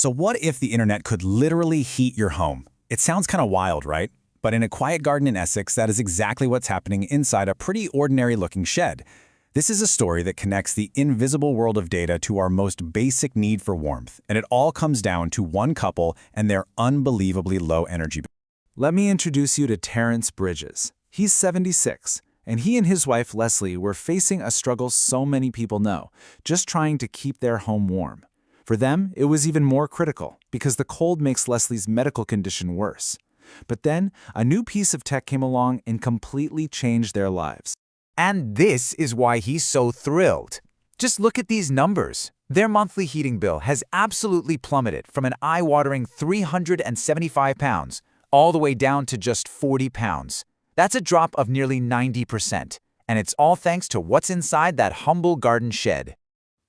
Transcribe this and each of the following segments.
So what if the internet could literally heat your home? It sounds kind of wild, right? But in a quiet garden in Essex, that is exactly what's happening inside a pretty ordinary-looking shed. This is a story that connects the invisible world of data to our most basic need for warmth, and it all comes down to one couple and their unbelievably low energy bill. Let me introduce you to Terrence Bridges. He's 76, and he and his wife Leslie were facing a struggle so many people know, just trying to keep their home warm. For them, it was even more critical, because the cold makes Leslie's medical condition worse. But then, a new piece of tech came along and completely changed their lives. And this is why he's so thrilled. Just look at these numbers. Their monthly heating bill has absolutely plummeted from an eye-watering 375 pounds all the way down to just 40 pounds. That's a drop of nearly 90%, and it's all thanks to what's inside that humble garden shed.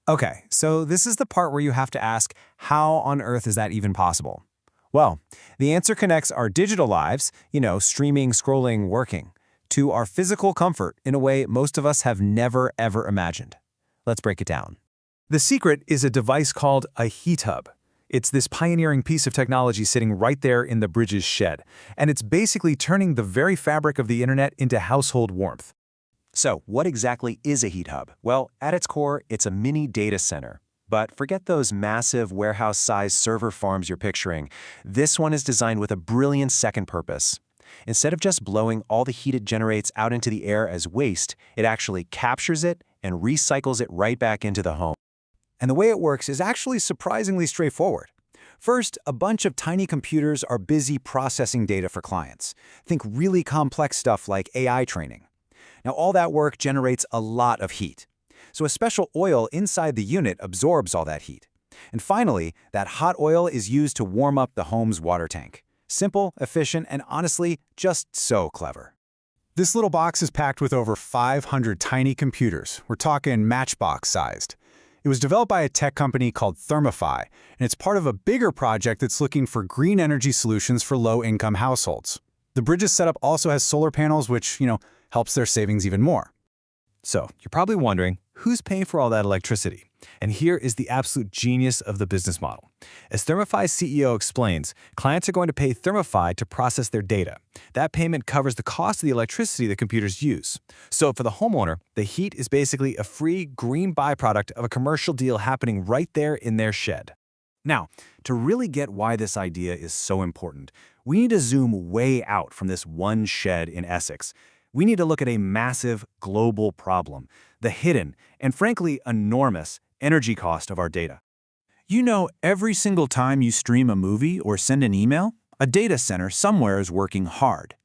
Okay, so this is the part where you have to ask, how on earth is that even possible? Well, the answer connects our digital lives, streaming, scrolling, working, to our physical comfort in a way most of us have never, ever imagined. Let's break it down. The secret is a device called a heat hub. It's this pioneering piece of technology sitting right there in the Bridges shed, and it's basically turning the very fabric of the internet into household warmth. So, what exactly is a heat hub? Well, at its core, it's a mini data center. But forget those massive warehouse-sized server farms you're picturing. This one is designed with a brilliant second purpose. Instead of just blowing all the heat it generates out into the air as waste, it actually captures it and recycles it right back into the home. And the way it works is actually surprisingly straightforward. First, a bunch of tiny computers are busy processing data for clients. Think really complex stuff like AI training. Now, all that work generates a lot of heat. So a special oil inside the unit absorbs all that heat. And finally, that hot oil is used to warm up the home's water tank. Simple, efficient, and honestly, just so clever. This little box is packed with over 500 tiny computers. We're talking matchbox-sized. It was developed by a tech company called Thermify, and it's part of a bigger project that's looking for green energy solutions for low-income households. The Bridges setup also has solar panels, which, helps their savings even more. So, you're probably wondering, who's paying for all that electricity? And here is the absolute genius of the business model. As Thermify's CEO explains, clients are going to pay Thermify to process their data. That payment covers the cost of the electricity the computers use. So for the homeowner, the heat is basically a free green byproduct of a commercial deal happening right there in their shed. Now, to really get why this idea is so important, we need to zoom way out from this one shed in Essex. We need to look at a massive global problem, the hidden and frankly enormous energy cost of our data. Every single time you stream a movie or send an email, a data center somewhere is working hard.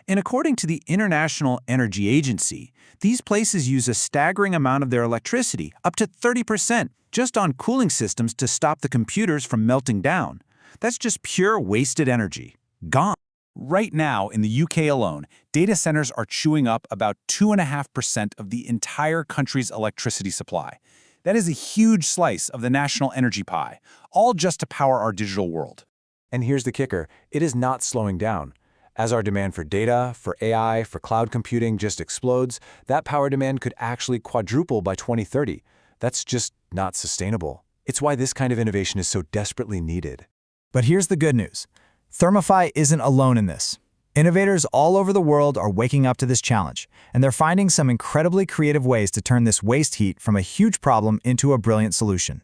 And according to the International Energy Agency, these places use a staggering amount of their electricity, up to 30%, just on cooling systems to stop the computers from melting down. That's just pure wasted energy. Gone. Right now, in the UK alone, data centers are chewing up about 2.5% of the entire country's electricity supply. That is a huge slice of the national energy pie, all just to power our digital world. And here's the kicker, it is not slowing down. As our demand for data, for AI, for cloud computing just explodes, that power demand could actually quadruple by 2030. That's just not sustainable. It's why this kind of innovation is so desperately needed. But here's the good news. Thermify isn't alone in this. Innovators all over the world are waking up to this challenge, and they're finding some incredibly creative ways to turn this waste heat from a huge problem into a brilliant solution.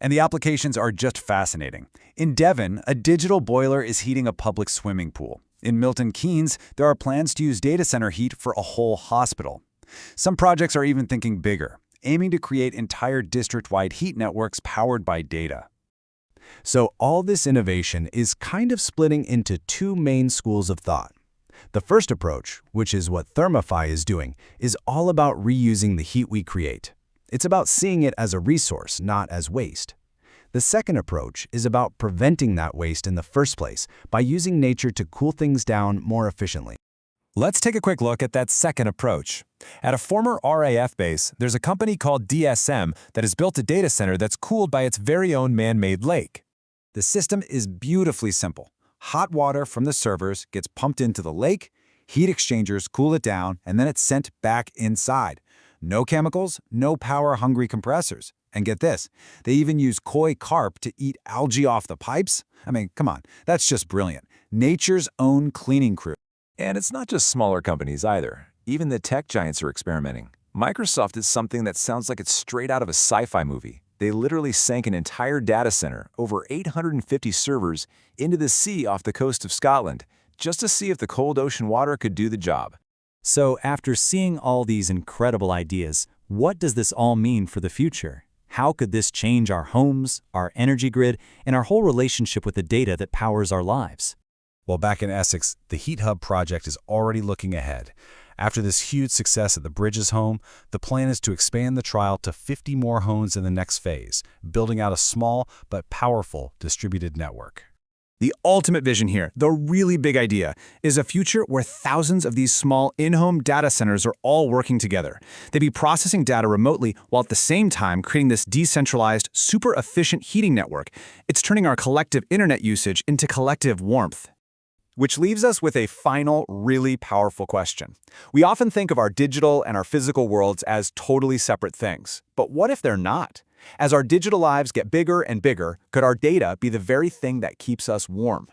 And the applications are just fascinating. In Devon, a digital boiler is heating a public swimming pool. In Milton Keynes, there are plans to use data center heat for a whole hospital. Some projects are even thinking bigger, aiming to create entire district-wide heat networks powered by data. So all this innovation is kind of splitting into two main schools of thought. The first approach, which is what Thermify is doing, is all about reusing the heat we create. It's about seeing it as a resource, not as waste. The second approach is about preventing that waste in the first place by using nature to cool things down more efficiently. Let's take a quick look at that second approach. At a former RAF base, there's a company called DSM that has built a data center that's cooled by its very own man-made lake. The system is beautifully simple. Hot water from the servers gets pumped into the lake, heat exchangers cool it down, and then it's sent back inside. No chemicals, no power-hungry compressors. And get this, they even use koi carp to eat algae off the pipes? I mean, come on, that's just brilliant. Nature's own cleaning crew. And it's not just smaller companies either. Even the tech giants are experimenting. Microsoft is something that sounds like it's straight out of a sci-fi movie. They literally sank an entire data center, over 850 servers, into the sea off the coast of Scotland, just to see if the cold ocean water could do the job. So after seeing all these incredible ideas, what does this all mean for the future? How could this change our homes, our energy grid, and our whole relationship with the data that powers our lives? Well, back in Essex, the Heat Hub project is already looking ahead. After this huge success at the Bridges home, the plan is to expand the trial to 50 more homes in the next phase, building out a small but powerful distributed network. The ultimate vision here, the really big idea, is a future where thousands of these small in-home data centers are all working together. They'd be processing data remotely while at the same time creating this decentralized, super efficient heating network. It's turning our collective internet usage into collective warmth. Which leaves us with a final, really powerful question. We often think of our digital and our physical worlds as totally separate things. But what if they're not? As our digital lives get bigger and bigger, could our data be the very thing that keeps us warm?